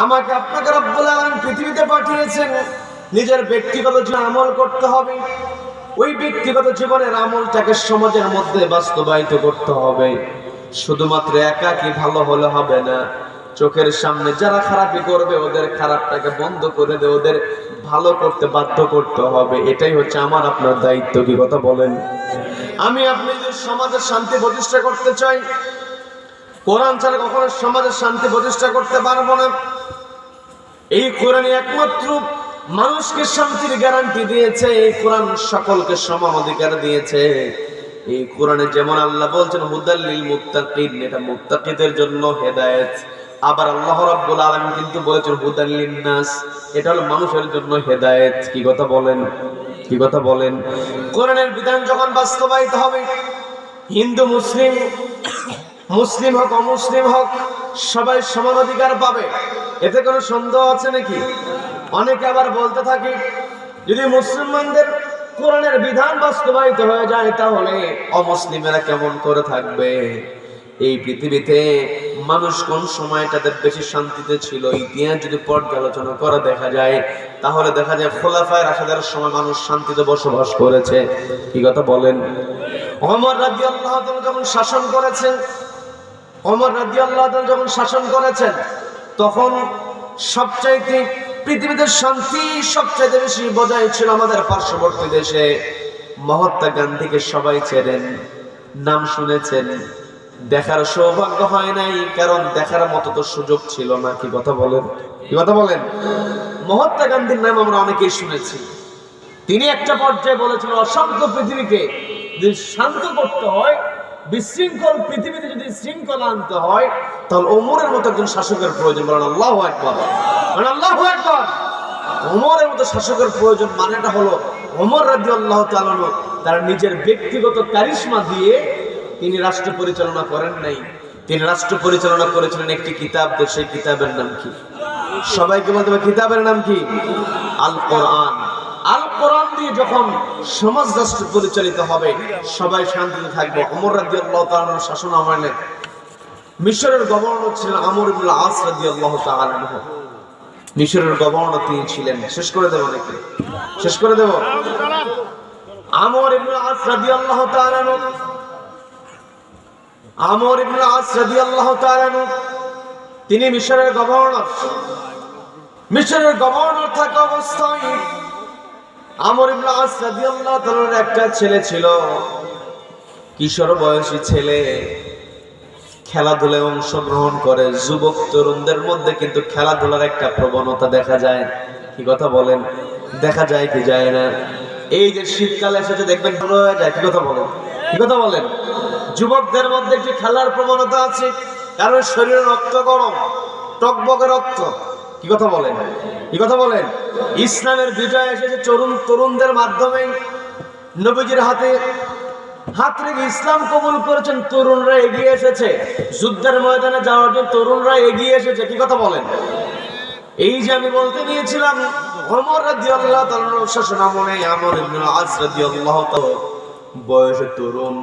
আমাকে আপনাকে রব্বুল আলামিন পৃথিবীতে পাঠিয়েছেন, নিজের ব্যক্তিগত জীবনে আমল করতে হবে। ওই ব্যক্তিগত জীবনের আমলটাকে সমাজের মধ্যে বাস্তবায়িত করতে হবে। শুধুমাত্র একাকী ভালো হলে হবে না, চোখের সামনে যারা খারাপই করবে ওদের খারাপটাকে বন্ধ করে দিয়ে ওদের ভালো করতে বাধ্য করতে হবে। এটাই হচ্ছে আমার আপনার দায়িত্ব। কি কথা বলেন? আমি আপনি যদি সমাজের শান্তি প্রতিষ্ঠা করতে চাই, কোরআন ছাড়া কখনো সমাজের শান্তি প্রতিষ্ঠা করতে পারবো না। এই কোরআনই একমাত্র মানুষকে শান্তির গ্যারান্টি দিয়েছে। এই কোরআন সকলকে সমান অধিকার দিয়েছে। এই কোরআনে যেমন আল্লাহ বলছেন হুদাল লিল মুত্তাকিন, এটা মুত্তাকিদের জন্য হেদায়েত। আবার আল্লাহ রাব্বুল আলামিন কিন্তু বলেছেন হুদাল লিন নাস, এটা হলো মানুষের জন্য হেদায়েত। কি কথা বলেন? কি কথা বলেন? কোরআনের বিধান যখন বাস্তবায়িত হবে, হিন্দু মুসলিম, মুসলিম হোক অমুসলিম হোক, সবাই সমান অধিকার পাবে। এতে কোনো সন্দেহ আছে নাকি? অনেকে আবার বলতে থাকে যদি মুসলমানদের কোরআনের বিধান বাস্তবায়িত হয়ে যায় তাহলে অমুসলিমেরা কেমন করে থাকবে? এই পৃথিবীতে মানুষ কোন সময়টাতে বেশি শান্তিতে ছিল ইতিহাস যদি পর্যালোচনা করে দেখা যায়, তাহলে দেখা যায় খোলাফায়ে রাশিদের সময় মানুষ শান্তিতে বসবাস করেছে। কি কথা বলেন? ওমর রাদিয়াল্লাহু তাআলা যখন শাসন করেছেন, ওমর রাদিয়াল্লাহু তাআলা যখন শাসন করেছেন, তখন সবচাইতে পৃথিবীতে শান্তি সবচাইতে বেশি বজায় ছিল আমাদের পার্শ্ববর্তী দেশে। মহাত্মা গান্ধীকে সবাই চেনেন, নাম শুনেছেন, দেখার সৌভাগ্য হয় নাই, কারণ দেখার মতো তো সুযোগ ছিল না। কি কথা বলেন? কি কথা বলেন? মহাত্মা গান্ধীর নাম আমরা অনেকেই শুনেছি। তিনি একটা পর্যায়ে বলেছিলেন অশান্ত পৃথিবীকে যদি শান্ত করতে হয়, বিশৃঙ্খল পৃথিবীতে যদি শৃঙ্খলা আনতে হয়, তাহলে ওমরের মতো একজন শাসকের প্রয়োজন। বলেন আল্লাহু আকবার, বলেন আল্লাহু আকবার। ওমরের মতো শাসকের প্রয়োজন। মানেটা হলো ওমর রাদিয়াল্লাহু তাআলা তার নিজের ব্যক্তিগত কারিশমা দিয়ে তিনি রাষ্ট্র পরিচালনা করেন নাই। তিনি রাষ্ট্র পরিচালনা করেছিলেন একটি কিতাব দিয়ে। সেই কিতাবের নাম কি? সবাইকে বলতে হবে কিতাবের নাম কি? আল কোরআন। আল কোরআন দিয়ে যখন সমাজ রাষ্ট্র পরিচালিত হবে, সবাই শান্তিতে থাকবে। ওমর রাদিয়াল্লাহু তাআলার শাসন আমলে মিশরের গভর্নর ছিলেন আমর ইবনে আস রাদিয়াল্লাহু তাআলা আনহু। মিশরের গভর্নর তিনি ছিলেন। শেষ করে দেব নাকি? শেষ করে দেব। আমর ইবনে আস রাদিয়াল্লাহু তাআলা আনহু, আমর ইবনে আস রাদিয়াল্লাহু তাআলা আনহু তিনি মিশরের গভর্নর। মিশরের গভর্নর থাকা অবস্থায় আমর ইবনে আস রাদিয়াল্লাহু তাআলার একটা ছেলে ছিল, কিশোর বয়সী ছেলে, খেলাধুলায় অংশগ্রহণ করে। যুবক তরুণদের মধ্যে কিন্তু খেলাধুলার একটা প্রবণতা দেখা যায়। কি কথা বলেন? দেখা যায় কি যায় না? এই যে শীতকাল এসেছে দেখবেন ভালো হয়ে যায়। কি কথা বলেন? কি কথা বলেন? যুবকদের মধ্যে একটি খেলার প্রবণতা আছে, কারণ শরীরে রক্ত গরম, টকবকে রক্ত। কি কথা বলেন? কি কথা বলেন? ইসলামের বিজয় এসেছে তরুণদের মাধ্যমে। নবীজির হাতে হাত রেখে ইসলাম কবুল করেছেন তরুণরা এগিয়ে এসেছে। যুদ্ধের ময়দানে যাওয়ার জন্য তরুণরা এগিয়ে এসেছে। কি কথা বলেন? এই যে আমি বলতে নিয়েছিলাম ওমর রাদিয়াল্লাহু তাআলার শাসনামলে আমর ইবনে আস রাদিয়াল্লাহু তাআলা বয়সে তরুণ,